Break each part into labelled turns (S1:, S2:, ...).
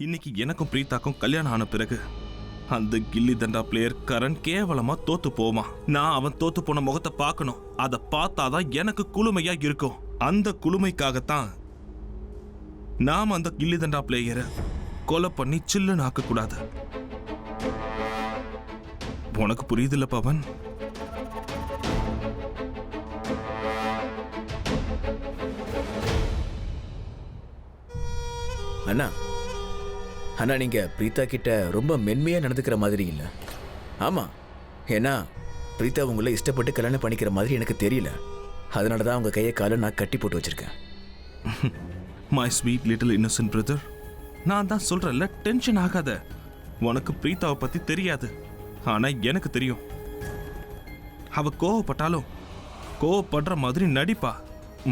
S1: இன்னைக்கு எனக்கும் பிரீதாக்கும் கல்யாணம் ஆன பிறகு அந்த கில்லி தண்டா பிளேயர் கரண் கேவலமா தோத்து போமா. நான் அவன் தோத்து போன முகத்தை பார்க்கணும். அதை பார்த்தாதான் எனக்கு குளுமையா இருக்கும். அந்த குளுமைக்காகத்தான் நாம அந்த கில்லி தண்டா பிளேயரை கொலை பண்ணி சில்லுன்னு ஆக்க கூடாது. உனக்கு புரியுதுல்ல பவன்?
S2: அண்ணா அண்ணா நீங்க பிரீதா கிட்ட ரொம்ப மென்மையா நடந்துக்கிற மாதிரி இல்ல. ஆமா, ஏன்னா பிரீதா உங்களை இஷ்டப்பட்டு கல்யாணம் பண்ணிக்கிற மாதிரி எனக்கு தெரியல. அதனாலதான் உங்க கையை காலை நான் கட்டி போட்டு வச்சிருக்கேன்.
S1: My sweet little Innocent brother, நான் தான் சொல்றேன்ல, டென்ஷன் ஆகாத. உனக்கு பிரீதாவை பத்தி தெரியாது, ஆனா எனக்கு தெரியும். அவ கோவப்பட்டாலும் கோவப்படுற மாதிரி நடிப்பா.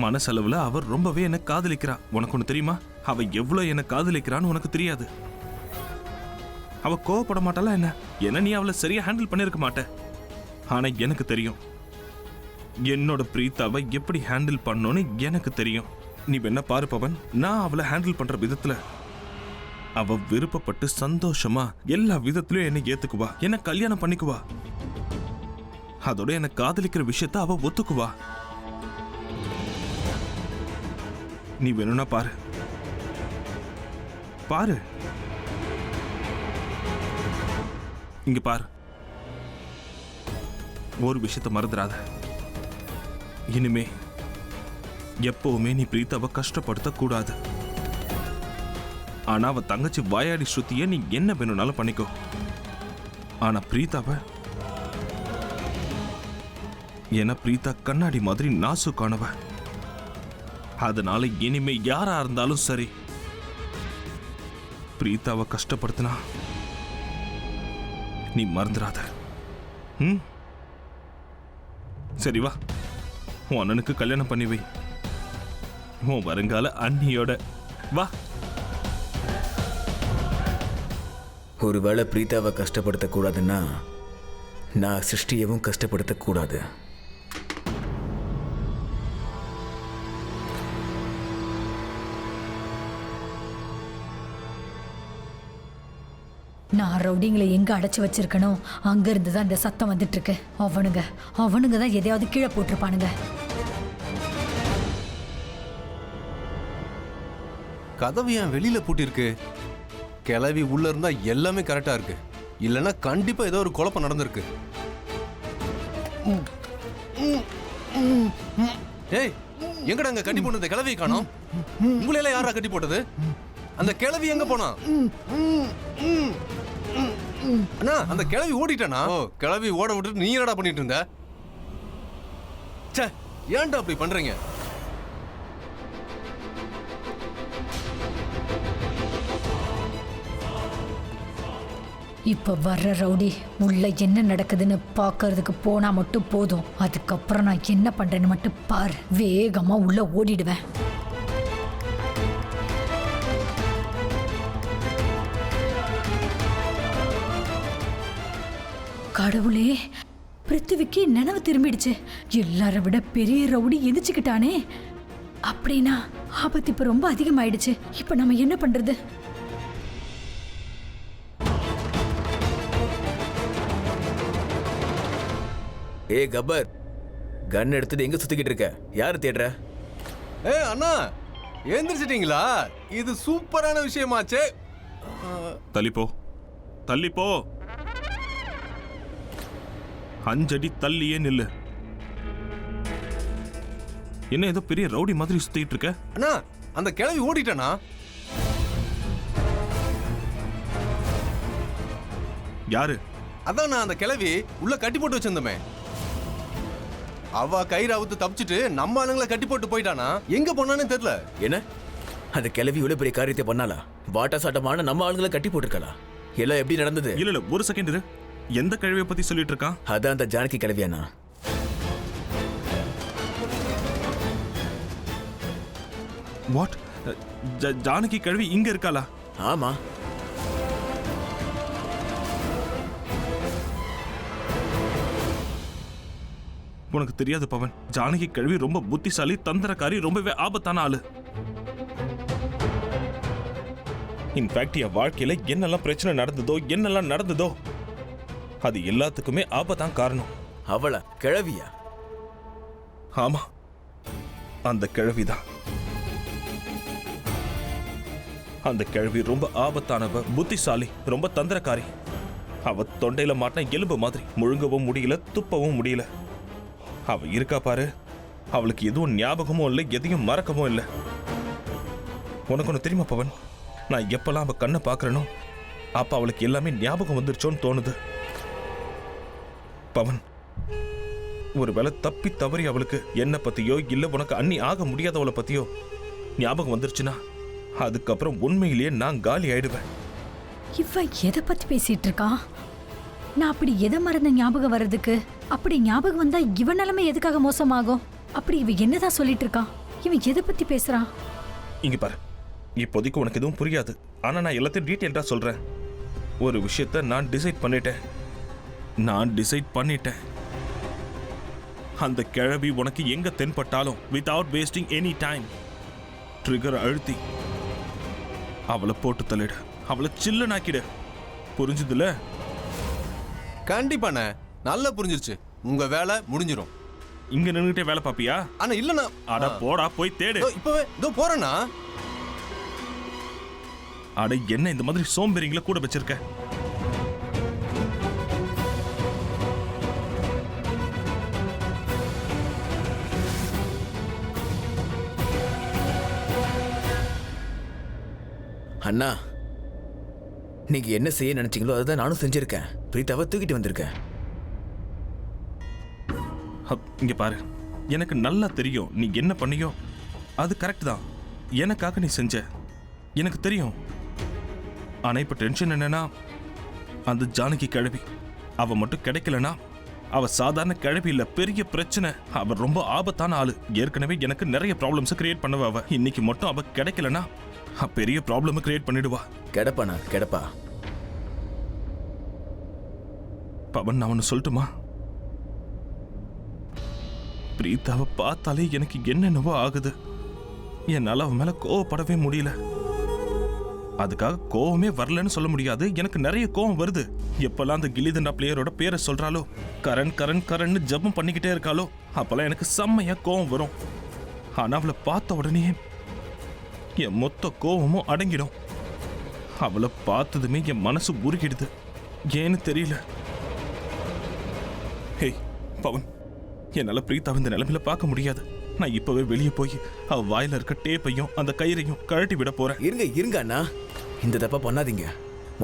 S1: மனசளவுல அவர் ரொம்பவே என்ன காதலிக்கிறா. உனக்கு ஒண்ணு தெரியுமா? அவ எவ்வளவு என்ன காதலிக்கிறான்னு உனக்கு தெரியாது. அவ கோவப்பட மாட்டாளா என்ன? ஏன்னா நீ அவளை சரியா ஹேண்டில் பண்ணிருக்க மாட்ட. ஆனா எனக்கு தெரியும், என்னோட பிரீதாவை எப்படி ஹேண்டில் பண்ணணும்னு எனக்கு தெரியும். நீ என்ன பாரு பவன், நான் அவளை ஹேண்டில் பண்ற விதத்துல அவ விருப்பப்பட்டு சந்தோஷமா எல்லா விதத்திலயும் என்னை ஏத்துக்குவா, என்ன கல்யாணம் பண்ணிக்குவா. அதோட என்ன காதலிக்கிற விஷயத்த அவ ஒத்துக்குவா. நீ வேணும்னா பாரு பாரு, இங்க பாரு. ஒரு விஷயத்த மறந்துடாத. இனிமே எப்பவுமே நீ பிரீதாவை கஷ்டப்படுத்த கூடாது. ஆனா அவ தங்கச்சி வாயாடி ஸ்ருதிய நீ என்ன வேணும்னாலும் பண்ணிக்கோ. ஆனா பிரீதாவை, ஏன்னா பிரீதா கண்ணாடி மாதிரி நாசுக்கானவ. அதனால இனிமே யாரா இருந்தாலும் சரி, பிரீதாவை கஷ்டப்படுத்தினா நீ மறந்துடாத. சரி வா, உன் அண்ணனுக்கு கல்யாணம் பண்ணி வை, உன் வருங்கால அண்ணியோட. வா.
S2: ஒருவேளை பிரீதாவை கஷ்டப்படுத்த கூடாதுன்னா நான் சிருஷ்டியவும் கஷ்டப்படுத்த கூடாது.
S3: நான் ரவுடிங்களை எங்க அடைச்சு வச்சிருக்கணும், அங்க இருந்து தான் இந்த சத்தம் வந்துட்டு இருக்கு. அவனுங்க தான் எதையாவது கீழே போட்டிருப்பானுங்க.
S4: கதவு ஏன் வெளியில பூட்டிருக்கு? கிளவி உள்ள இருந்தா எல்லாமே கரெக்டா இருக்கு. இல்லைன்னா கண்டிப்பா ஏதோ ஒரு குழப்பம் நடந்திருக்கு. ஏய், எங்கடா அங்க கட்டி போட்டது? கிளவியை காணோம். உங்களையெல்லாம் யாரா கட்டி போட்டது? அந்த கிளவி எங்க போனா? அண்ணா, அந்த கிளவி ஓடிட்டானா? ஓ, கிளவி ஓட விட்டுட்டு நீ என்னடா பண்ணிட்டு இருந்த? ச்சே, ஏன்டா அப்படி பண்றீங்க?
S3: இப்ப வர்ற ரவுடி உள்ள என்ன நடக்குதுன்னு பாக்குறதுக்கு போனா மட்டும் போதும். அதுக்கப்புறம் நான் என்ன பண்றேன்னு மட்டும் பாரு. வேகமா உள்ள ஓடிடுவேன். கடவுளே, பிருத்திவிக்கு நினைவு திரும்பிடுச்சு. எல்லார விட பெரிய ரவுடி எந்திச்சுக்கிட்டானே. அப்படின்னா ஆபத்து இப்ப ரொம்ப அதிகமாயிடுச்சு. இப்ப நம்ம என்ன பண்றது?
S2: ஏ கபர், கன் எடுத்துட்டு எங்க சுத்திக்கிட்டு இருக்க? யாரு தேடுற?
S4: ஏ அண்ணா, எழுந்திரிச்சிட்டீங்களா? இது சூப்பரான விஷயமாச்சே.
S1: தள்ளிப்போ தள்ளிப்போ, 5 அடி தள்ளியே நில்லு. என்ன ஏதோ பெரிய ரவுடி மாதிரி சுத்திட்டு இருக்க?
S4: அண்ணா, அந்த கிளவி ஓடிட்டானா?
S1: யாரு?
S4: அதான் நான் அந்த கிளவி உள்ள கட்டி போட்டு வச்சிருந்தமே. அவ கயிறாவுத்து தப்பிச்சுட்டு நம்ம ஆளுங்களை கட்டி போட்டு போயிட்டானா? எங்க போனான்னு தெரியல.
S2: என்ன அந்த கிளவி இவ்வளவு பெரிய காரியத்தை பண்ணாலா? வாட்டா சாட்டமான நம்ம ஆளுங்களை கட்டி போட்டிருக்கலா? எல்லாம் எப்படி நடந்தது?
S1: இல்ல ஒரு செகண்ட் இரு. எந்த கிழவியை பத்தி சொல்லிட்டு இருக்கான்?
S2: அதான் அந்த ஜானகி கிளவியானா?
S1: வாட்? ஜானகி கிழவி இங்க இருக்காளா?
S2: ஆமா.
S1: உனக்கு தெரியாது பவன், ஜானகி கிழவி ரொம்ப புத்திசாலி, தந்திரக்காரி, ரொம்பவே ஆபத்தான ஆளு. இன்ஃபேக்ட் என் வாழ்க்கையில என்னெல்லாம் பிரச்சனை நடந்ததோ அது எல்லாத்துக்குமே ஆபத்தான் காரணம்.
S2: அவளா? கிழவியா?
S1: ஆமா, அந்த கிழவிதான். அந்த கிழவி ரொம்ப ஆபத்தானவ, புத்திசாலி, ரொம்ப தந்திரக்காரி. அவ தொண்டையில மாட்டின எலும்பு மாதிரி, முழுங்கவும் முடியல, துப்பவும் முடியல. அவ இருக்கா பாரு, அவளுக்கு எதுவும் ஞாபகமும் இல்லை, எதையும் மறக்கவும் இல்லை. உனக்கு ஒன்று தெரியுமா பவன், நான் எப்பெல்லாம் அவ கண்ணை பார்க்கறனோ அப்ப அவளுக்கு எல்லாமே ஞாபகம் வந்துருச்சோன்னு தோணுது. பவன், ஒருவேளை தப்பி தவறி அவளுக்கு என்ன பத்தியோ இல்ல உனக்கு அண்ணி ஆக முடியாதவளை பத்தியோ ஞாபகம் வந்துருச்சுன்னா அதுக்கப்புறம் உண்மையிலேயே நான் காலி ஆயிடுவேன்.
S3: இவன் எதை பத்தி பேசிட்டு இருக்கான்? நான் அப்படி எதை மறந்த ஞாபகம் வர்றதுக்கு? அப்படி ஞாபகம் வந்தா இவன் நிலைமை எதுக்காக மோசமாகும்? அப்படி இவன் என்னதான் சொல்லிட்டு இருக்கான்? இவன் எதை பத்தி பேசுறான்?
S1: இங்க பாரு, இப்போதைக்கு உனக்கு எதுவும் புரியாது. ஆனா நான் எல்லாத்தையும் டீட்டெயில்டா சொல்றேன். ஒரு விஷயத்த நான் டிசைட் பண்ணிட்டேன். அந்த கிழவி உனக்கு எங்க தென்பட்டாலும் without wasting any time trigger அழுத்தி அவளை போட்டு தள்ளிடு, அவளை சில்லுனாக்கிடு. புரிஞ்சுதுல?
S4: கண்டிப்பாண்ணே, நல்லா புரிஞ்சிருச்சு. உங்க வேலை முடிஞ்சிடும்.
S1: இங்க நின்னுட்டே வேலை பாப்பியா?
S4: ஆனா இல்லண்ணா.
S1: அட போடா, போய் தேடு.
S4: இப்பவே இதோ போறேண்ணா.
S1: அட என்ன இந்த மாதிரி சோம்பேறிங்களை கூட வச்சிருக்க?
S2: அண்ணா, நீங்க என்ன செய்ய நினைச்சீங்களோ அதுதான் நானும் செஞ்சிருக்கேன். பிரீத்தாவை தூக்கிட்டு வந்திருக்கேன்.
S1: இங்க பாரு, எனக்கு நல்லா தெரியும் நீ என்ன பண்ணியோ அது கரெக்ட் தான். எனக்காக நீ செஞ்ச, எனக்கு தெரியும். ஆனா இப்ப டென்ஷன் என்னன்னா, அந்த ஜானகி கிழவி அவ மட்டும் கிடைக்கலனா அவ சாதாரண கிழவி இல்ல, பெரிய பிரச்சனை. அவ ரொம்ப ஆபத்தான ஆளு. ஏற்கனவே எனக்கு நிறைய ப்ராப்ளம்ஸ் கிரியேட் பண்ணுவா அவ. இன்னைக்கு மட்டும் அவ கிடைக்கலனா பெரிய ப்ராப்ளம் கிரியேட் பண்ணிடுவா.
S2: கிடப்பாண்ணா, கிடப்பா.
S1: பவன், நான் ஒன்னு சொல்லட்டுமா? பிரீத்தாவை பார்த்தாலே எனக்கு என்னென்னவோ ஆகுது. என்னால அவன் மேல கோவப்படவே முடியல. அதுக்காக கோவமே வரலன்னு சொல்ல முடியாது. எனக்கு நிறைய கோவம் வருது. எப்பெல்லாம் அந்த கில்லிதண்டா பிளேயரோட பேரை சொல்றாலோ, கரண் ஜபம் பண்ணிக்கிட்டே இருக்காளோ, அப்பெல்லாம் எனக்கு செம்மையா கோவம் வரும். ஆனா அவளை பார்த்த உடனே என் மொத்த கோவமும் அடங்கிடும். அவளை பார்த்ததுமே என் மனசு உருகிடுது. ஏன்னு தெரியல. ஹேய் பவன், என்னால பிரீத்தாவை இந்த நிலைமையில பார்க்க முடியாது. நான் இப்பவே வெளியே போய் அவ வாயில இருக்க டேப்பையும் அந்த கயிறையும் கழட்டி விட போறேன்.
S2: இருங்க அண்ணா, இந்த தப்பா பண்ணாதீங்க.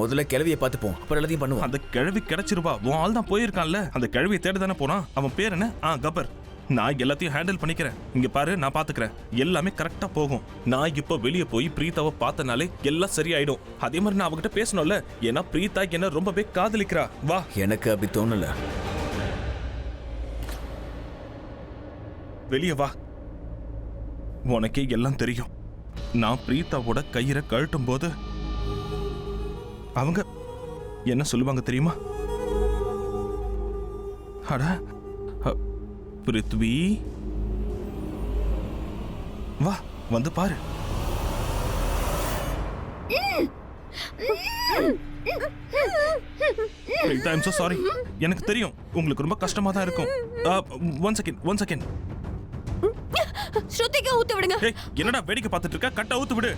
S2: முதல்ல கிழவியை பார்த்துப்போம், அப்புறம் எல்லாத்தையும் பண்ணுவோம்.
S1: அந்த கிழவி கிடைச்சிருவா. உன் ஆள் தான் போயிருக்கான்ல, அந்த கிழவியை தேட தானே போறான். அவன் பேர் என்ன? கபர். நான் எல்லாத்தையும் ஹேண்டில் பண்ணிக்கிறேன். இங்க பாரு, நான் பாத்துக்கிறேன். எல்லாமே கரெக்டா போகும். நான் இப்ப வெளியே போய் பிரீத்தாவை பார்த்தனாலே எல்லாம் சரியாயிடும். அதே மாதிரி நான் அவகிட்ட பேசணும்ல, ஏன்னா பிரீத்தா என்ன ரொம்பவே காதலிக்கிறா. வா.
S2: எனக்கு அப்படி தோணல.
S1: வெளியே வா. உனக்கே எல்லாம் தெரியும். நான் பிரீத்தாவோட கயிறை கழட்டும் போது அவங்க என்ன சொல்லுவாங்க தெரியுமா? அட பிருத்வி, வா, வந்து பாரு. Preetha, I'm so sorry. எனக்கு தெரியும் உங்களுக்கு ரொம்ப கஷ்டமா தான் இருக்கும். One second.
S5: ஸ்ருதிக்கு ஊத்து விடுங்க.
S1: என்னடா வேடிக்கை பார்த்துட்டு இருக்க? கட்ட ஊத்து விடு.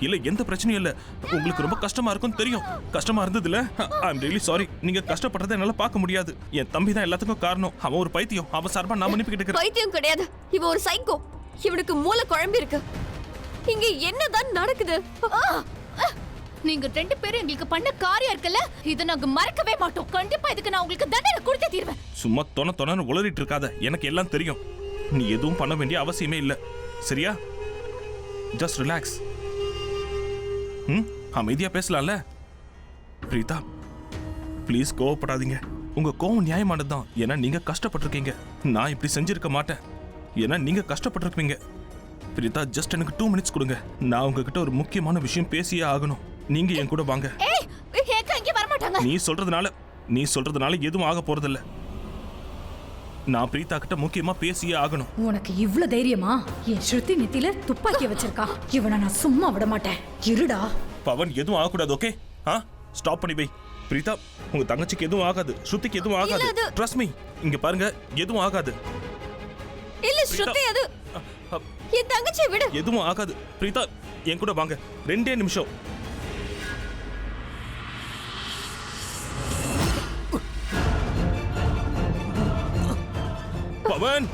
S1: இல்ல, எந்த பிரச்சனையும் இல்ல. உங்களுக்கு ரொம்ப கஷ்டமா இருக்கும் தெரியும். கஷ்டமா இருந்ததுல, ஐ அம் ரியலி சாரி. நீங்க கஷ்டப்படுறதை என்னால பார்க்க முடியாது. என் தம்பி தான் எல்லாத்துக்கும் காரணம். அவன் ஒரு பைத்தியம். அவன் சார்பா நான் மன்னிப்பு கேட்டுக்கிறேன்.
S5: பைத்தியம் கிடையாது, இவன் ஒரு சைக்கோ. இவனுக்கு மூளை குழம்பி இருக்கு. இங்க என்னதான் நடக்குது?
S6: நீங்க ரெண்டு பேரும் எங்களுக்கு பண்ண காரியம் இருக்குல்ல, இத நாங்க மறக்கவே மாட்டோம். கண்டிப்பா இதுக்கு நான் உங்களுக்கு தண்டனை கொடுத்தே தீர்வேன்.
S1: சும்மா தொண உளறிட்டு இருக்காத. எனக்கு எல்லாம் தெரியும். நீ எதுவும் பண்ண வேண்டிய அவசியமே இல்ல. சரியா? Just relax. அமைதியா பேசலாம்ல. பிரீதா, ப்ளீஸ் கோவப்படாதீங்க. உங்க கோவம் நியாயமானதுதான். ஏன்னா நீங்க கஷ்டப்பட்டிருக்கீங்க. நான் இப்படி செஞ்சிருக்க மாட்டேன். ஏன்னா நீங்க கஷ்டப்பட்டிருப்பீங்க. பிரீதா, ஜஸ்ட் எனக்கு 2 minutes கொடுங்க. நான் உங்ககிட்ட ஒரு முக்கியமான விஷயம் பேசியே ஆகணும். நீங்க என் கூட வாங்க.
S6: இங்க வர மாட்டாங்க.
S1: நீ சொல்றதுனால எதுவும் ஆக போறதில்ல. நான் பிரீதா கிட்ட முக்கியமா பேசியே ஆகணும்.
S3: உனக்கு இவ்ளோ தைரியமா? என் ஸ்ருதி நெத்தியில துப்பாக்கி வச்சிருக்கா. இவனை நான் சும்மா விட மாட்டேன். இருடா.
S1: பவன், எதுவும் ஆகக்கூடாது. ஓகே? ஸ்டாப் பண்ணி வை. பிரீதா, உங்க தங்கச்சிக்கு எதுவும் ஆகாது, ஸ்ருதிக்கு எதுவும் ஆகாது. Trust me. இங்க பாருங்க, எதுவும் ஆகாது.
S5: இல்ல ஸ்ருதி, அது என் தங்கச்சியை விடு.
S1: எதுவும் ஆகாது. பிரீதா, என் கூட வாங்க. 2 நிமிஷம். Pavan,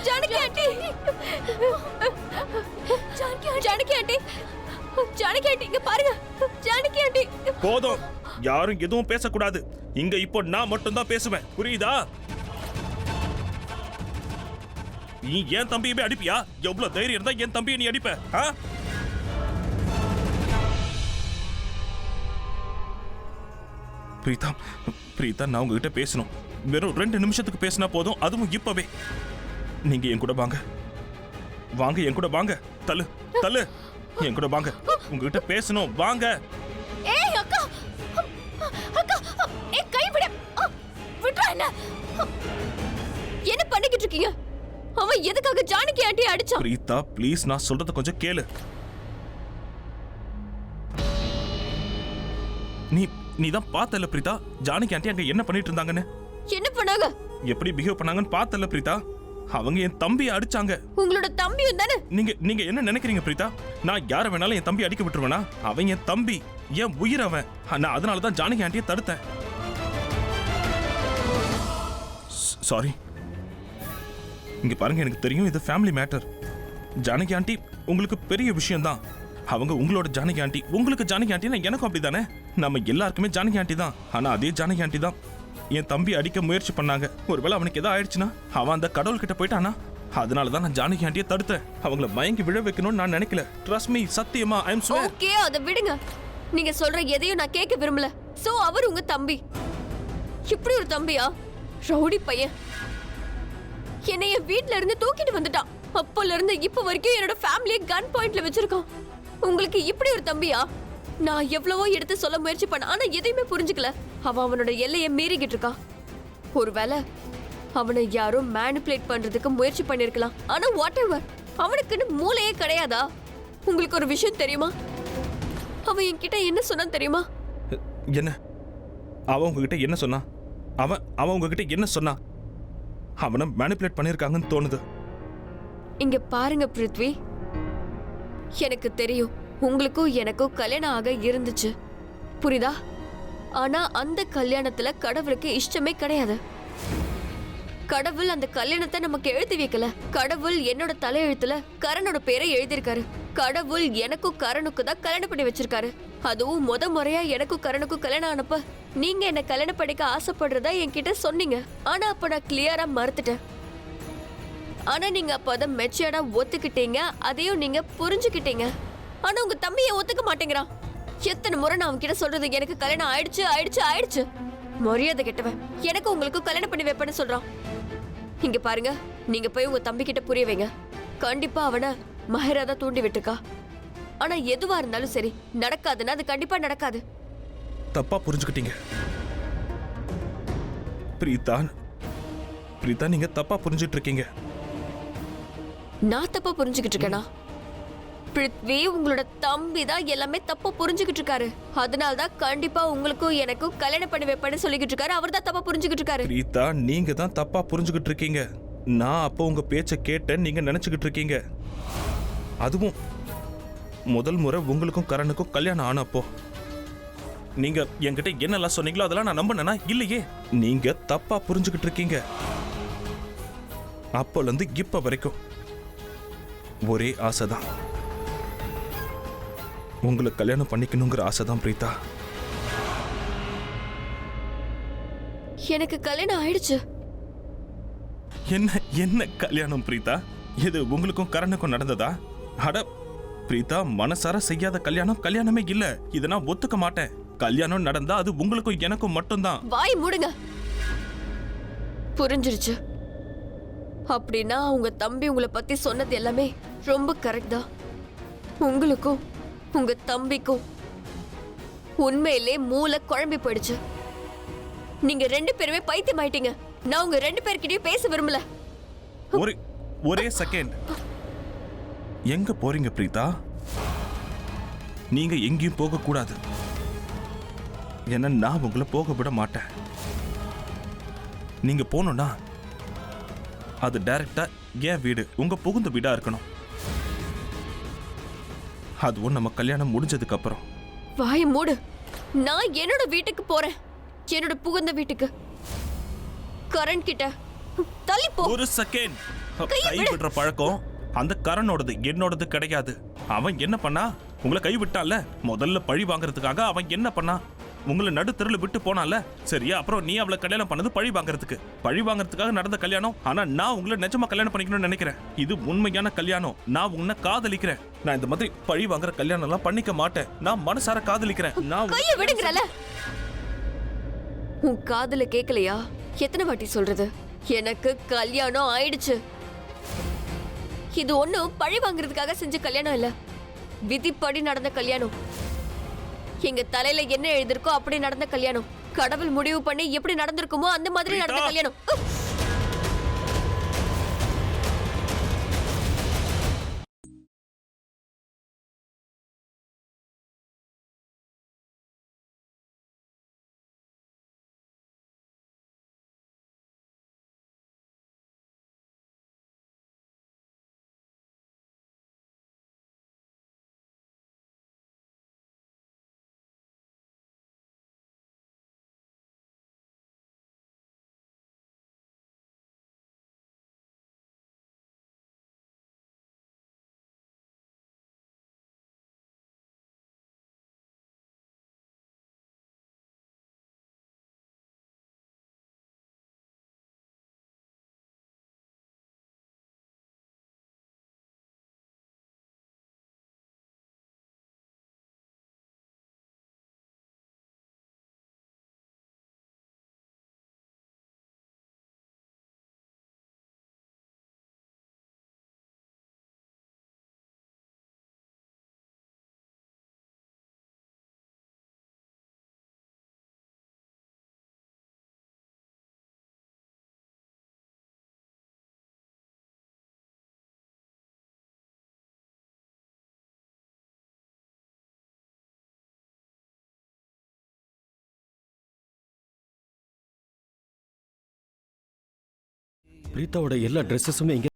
S5: Janaki aunty, Janaki aunty, Janaki aunty, இங்க பாருங்க. ஜானகி ஆண்டி,
S1: போதும். யாரும் எதுவும் பேசக்கூடாது. இங்க இப்போ நான் மட்டும் தான் பேசுவேன். புரியுதா? நீ என் தம்பியவே அடிப்பியா? எவ்வளவு தைரியம் இருந்தா என் தம்பியை நீ அடிப்ப? பிரீதா, பிரீதா, நான் உங்ககிட்ட பேசணும். வெறும் 2 நிமிஷத்துக்கு பேசினா போதும், அதுவும் இப்பவே. நீங்க என் கூட வாங்க. வாங்க, என் கூட வாங்க. தள்ளு தள்ளு, என் கூட வாங்க. உங்ககிட்ட பேசணும். வாங்க.
S6: ஏய் அக்கா, அக்கா, ஏய் கை விடு. விட்றா என்ன?
S5: என்ன பண்ணிக்கிட்டு இருக்கீங்க? அவன் எதுக்காக ஜானகி ஆண்டியை அடிச்சான்?
S1: பிரீதா, ப்ளீஸ், நான் சொல்றத கொஞ்சம் கேளு. நீ தான் பார்த்தல பிரீதா, ஜானகி ஆண்டி அங்க என்ன பண்ணிட்டு இருந்தாங்கன்னு.
S5: என்ன பண்ணாங்க?
S1: எப்படி பிஹேவ் பண்ணாங்கன்னு பார்த்தல பிரீதா. அவங்க என் தம்பியை அடிச்சாங்க.
S5: உங்களோட தம்பியும் தானே?
S1: நீங்க என்ன நினைக்கிறீங்க பிரீதா? நான் யார வேணாலும் என் தம்பி அடிக்க விட்டுருவேனா? அவன் என் தம்பி, என் உயிர் அவன். நான் அதனால தான் ஜானகி ஆண்டியை தடுத்தேன். சாரி. இங்க பாருங்க, எனக்கு தெரியும் இது ஃபேமிலி மேட்டர். ஜானகி ஆண்டி உங்களுக்கு பெரிய விஷயம் தான். அவங்க உங்களோட ஜானகி ஆண்டி, உங்களுக்கு ஜானகி ஆண்டினா எனக்கும் அப்படிதானே. நம்ம எல்லாருக்குமே ஜானகி ஆண்டி தான். ஆனா அதே ஜானகி ஆண்டி தான் என் தம்பி அடிக்க முயற்சி பண்ணாங்க. ஒருவேளை அவனுக்கு ஏதோ ஆயிடுச்சுன்னா அவன் அந்த கடவுள் கிட்ட போயிட்டானா? அதனால தான் நான் ஜானகி ஆண்டியை தடுத்தேன். அவங்கள மயங்கி விழ வைக்கணும்னு நான் நினைக்கல. ட்ரஸ்ட் மீ, சத்தியமா. ஐ அம் ஸ்வேர்.
S5: ஓகே, அத விடுங்க. நீங்க சொல்ற எதையும் நான் கேட்க விரும்பல. சோ அவர் உங்க தம்பி. இப்படி ஒரு தம்பியா? ரவுடி பையன். என்னைய வீட்ல இருந்து தூக்கிட்டு வந்துட்டான். அப்போல இருந்து இப்ப வரைக்கும் என்னோட ஃபேமிலியை கன் பாயிண்ட்ல வச்சிருக்கான். உங்களுக்கு இப்படி ஒரு தம்பியா? நான் எவ்வளவோ எடுத்து சொல்ல முயற்சி பண்ண, ஆனா எதையுமே புரிஞ்சுக்கல. அவனோட எல்லையை மீறிக்கிட்டு இருக்கான். ஒருவேளை அவனை யாரும் மேனிபுலேட் பண்றதுக்கு முயற்சி பண்ணிருக்கலாம். ஆனா வாட் எவர், அவனுக்குன்னு மூளையே கிடையாதா? உங்களுக்கு ஒரு விஷயம் தெரியுமா? அவன் என்கிட்ட என்ன சொன்னான் தெரியுமா?
S1: என்ன? அவன் உங்ககிட்ட என்ன சொன்னா? அவன் உங்ககிட்ட என்ன சொன்னா? அவனை மேனிபுலேட் பண்ணிருக்காங்கன்னு தோணுது.
S5: இங்க பாருங்க பிருத்வி, எனக்கு தெரியும் உங்களுக்கும் எனக்கும் கல்யாணம் ஆக இருந்துச்சு, புரியுதா? ஆனா அந்த கல்யாணத்துல கடவுளுக்கு இஷ்டமே கிடையாது. கடவுள் அந்த கல்யாணத்தை நமக்கு எழுதி வைக்கல. கடவுள் என்னோட தலையெழுத்துல கரனோட பேரை எழுதியிருக்காரு. கடவுள் எனக்கும் கரனுக்கு தான் கல்யாணம் பண்ணி வச்சிருக்காரு. அதுவும் முறையா எனக்கும் கரனுக்கும் கல்யாணம் ஆனப்ப நீங்க என்ன கல்யாணம் பண்ணிக்க ஆசைப்படுறதா என்கிட்ட சொன்னீங்க. ஆனா அப்ப நான் கிளியரா மறுத்துட்டேன். ஆனா நீங்க அப்ப அதை மெச்சூர்டா ஒத்துக்கிட்டீங்க, அதையும் நீங்க புரிஞ்சுக்கிட்டீங்க. ஆனா உங்க தம்பியை ஒத்துக்க மாட்டேங்கிறான். எத்தனை முறை நான் அவன் கிட்ட சொல்றது, எனக்கு கல்யாணம் ஆயிடுச்சு ஆயிடுச்சு ஆயிடுச்சு. மரியாதை கெட்டவன். எனக்கு உங்களுக்கு கல்யாணம் பண்ணி வைப்பேன்னு சொல்றான். இங்க பாருங்க, நீங்க போய் உங்க தம்பி கிட்ட புரிய வைங்க. கண்டிப்பா அவனை மஹிராதா தூண்டி விட்டுருக்கா. ஆனா எதுவா இருந்தாலும் சரி, நடக்காதுன்னா அது கண்டிப்பா நடக்காது.
S1: தப்பா புரிஞ்சுக்கிட்டீங்க பிரீதா. பிரீதா, நீங்க தப்பா புரிஞ்சிட்டு இருக்கீங்க.
S5: நான் தப்பா புரிஞ்சுக்கிட்டு இருக்கேனா? பிருத்வி, உங்களோட தம்பி தான் எல்லாமே தப்பா புரிஞ்சுக்கிட்டு இருக்காரு. அதனாலதான் கண்டிப்பா உங்களுக்கும் எனக்கும் கல்யாணம் பண்ணி வைப்பேன்னு சொல்லிக்கிட்டு இருக்காரு. அவர் தான் தப்பா புரிஞ்சுக்கிட்டு இருக்காரு.
S1: பிரீதா, நீங்க தான் தப்பா புரிஞ்சுக்கிட்டு இருக்கீங்க. நான் அப்போ உங்க பேச்ச கேட்டேன், நீங்க நினைச்சுக்கிட்டு இருக்கீங்க. அதுவும் முதல் முறை உங்களுக்கும் கரனுக்கும் கல்யாணம் ஆனப்போ நீங்க என்கிட்ட என்னெல்லாம் சொன்னீங்களோ அதெல்லாம் நான் நம்பினேனா? இல்லையே. நீங்க தப்பா புரிஞ்சுக்கிட்டு இருக்கீங்க. அப்போல இருந்து இப்ப வரைக்கும் ஒரே ஆசைதான், உங்களை கல்யாணம் பண்ணிக்கணுங்கிற ஆசைதான் பிரீதா.
S5: எனக்கு கல்யாணம் ஆயிடுச்சு.
S1: என்ன என்ன கல்யாணம் பிரீதா? இது உங்களுக்கும் கரணுக்கும் நடந்ததா? அட பிரீதா, மனசார செய்யாத கல்யாணம் கல்யாணமே இல்ல. இதை நான் ஒத்துக்க மாட்டேன். கல்யாணம் நடந்தா அது உங்களுக்கும் எனக்கும் மட்டும்தான்.
S5: வாய் மூடுங்க. புரிஞ்சிருச்சு. அப்படின்னா உங்க தம்பி உங்களை பத்தி சொன்னது எல்லாமே ரொம்ப கரெக்ட் தான். உங்களுக்கும் உங்க தம்பிக்கும் உண்மையிலே மூளை குழம்பி போயிடுச்சு. நீங்க 2 பேருமே பைத்தியம் ஆயிட்டீங்க. நான் உங்க 2 பேர்கிட்டயும் பேச விரும்பல.
S1: ஒரே செகண்ட். எங்க போறீங்க பிரீதா? நீங்க எங்கேயும் போக கூடாது. ஏன்னா நான் உங்களை போக விட மாட்டேன். நீங்க போனோம்னா அது டைரக்டா என் வீடு, உங்க புகுந்த வீடா இருக்கணும். அதுவும் நம்ம கல்யாணம் முடிஞ்சதுக்கு அப்புறம்.
S5: வாய் மூடு. நான் என்னோட வீட்டுக்கு போறேன். என்னோட புகுந்த வீட்டுக்கு. கரண் கிட்ட தள்ளி போ.
S1: ஒரு செகண்ட். கை விடுற பழக்கம் அந்த கரணோடது, என்னோடது கிடையாது. அவன் என்ன பண்ணா? உங்களை கை விட்டால, முதல்ல பழி வாங்குறதுக்காக அவன் என்ன பண்ணா? உங்களை நடுத்தெருல விட்டு போனால, சரியா? அப்புறம் நீ அவளை கல்யாணம் பண்ணது பழி வாங்குறதுக்காக நடந்த கல்யாணம். ஆனா நான் உங்களை நிஜமா கல்யாணம் பண்ணிக்கணும்னு நினைக்கிறேன். இது உண்மையான கல்யாணம். நான் உன்னை காதலிக்கிறேன். நான் இந்த மாதிரி பழி வாங்குற கல்யாணம் எல்லாம் பண்ணிக்க மாட்டேன். நான் மனசார காதலிக்கிறேன். நான்
S5: கையை விடுங்கறல. உன் காதுல கேக்கலையா? எத்தனை வாட்டி சொல்றது? எனக்கு கல்யாணம் ஆயிடுச்சு. இது ஒண்ணும் பழி வாங்குறதுக்காக செஞ்ச கல்யாணம் இல்ல. விதிப்படி நடந்த கல்யாணம். எங்க தலையில என்ன எழுதிருக்கோ அப்படி நடந்த கல்யாணம். கடவுள் முடிவு பண்ணி எப்படி நடந்திருக்குமோ அந்த மாதிரி நடந்த கல்யாணம்.
S7: பிரீத்தாவோட எல்லா ட்ரெஸ்ஸஸுமே இங்க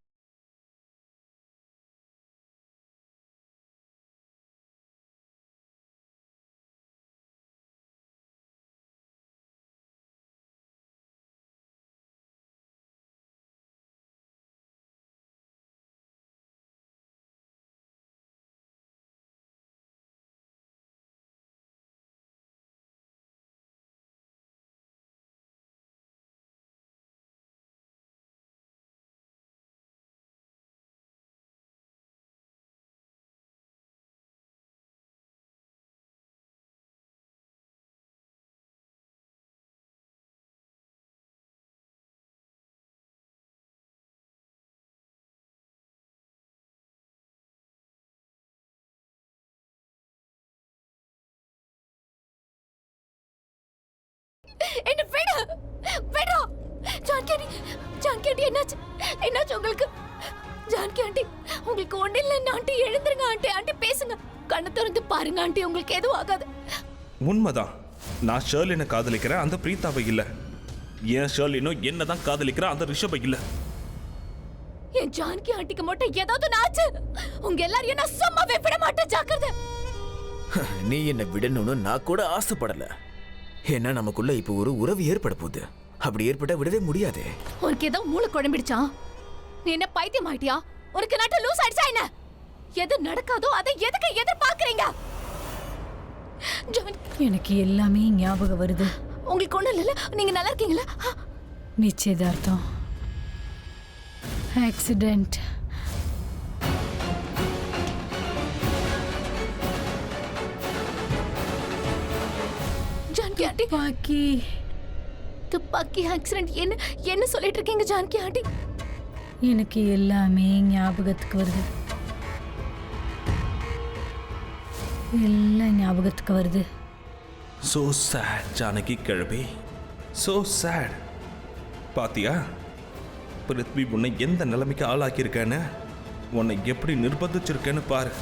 S6: என்ன விடு. விடு. ஜான்கி ஆண்டி என்னாச்சு உங்களுக்கு? ஜான்கி ஆண்டி உங்களுக்கு ஒண்ணு இல்ல. ஆண்டி எழுந்துருங்க. ஆண்டி பேசுங்க. கண்ணை திறந்து பாருங்க ஆண்டி, உங்களுக்கு எதுவும் ஆகாது.
S1: உண்மைதான். நான் ஷர்லினை காதலிக்கிறேன், அந்த பிரீத்தாவை இல்ல. ஏன் ஷர்லினோ என்னதான் காதலிக்கிறேன், அந்த ரிஷபை இல்ல.
S6: என் ஜான்கி ஆண்டிக்கு மட்டும் ஏதாவது ஆச்சு, உங்க எல்லாரையும் நான் சும்மாவே விட மாட்டேன். ஜாக்கிரதை.
S2: நீ என்னை விடணும்னு நான் கூட ஆசைப்படல. ஏன்னா நமக்குள்ள இப்போ ஒரு உறவு ஏற்பட போகுது. அப்படி ஏற்பட்டா விடவே முடியாதே.
S6: உனக்கு ஏதோ மூளை குழம்பிடுச்சா? நீ என்ன பைத்தியம் ஆயிட்டியா? உனக்கு நட்ட லூஸ் ஆயிடுச்சா என்ன? எது நடக்காதோ அதை எதுக்கு எதிர்பார்க்கறீங்க?
S3: எனக்கு எல்லாமே ஞாபகம் வருது.
S6: உங்களுக்கு ஒண்ணும் இல்ல, நீங்க நல்லா இருக்கீங்களா?
S3: நிச்சயதார்த்தம், ஆக்சிடென்ட்,
S6: ஜானகி ஆண்டி, துப்பாக்கி ஆக்சிடென்ட் என்ன சொல்லிட்டு இருக்கீங்க ஜானகி ஆண்டி?
S3: எனக்கு எல்லாமே ஞாபகத்துக்கு வருது. எல்லாம் ஞாபகத்துக்கு வருது.
S1: சோ சேட் ஜானகி கிழவி, சோ சேட். பாத்தியா பிருத்வி உன்னை எந்த நிலைமைக்கு ஆளாக்கியிருக்கேன்னு, உன்னை எப்படி நிர்பந்திச்சிருக்கேன்னு பாரு.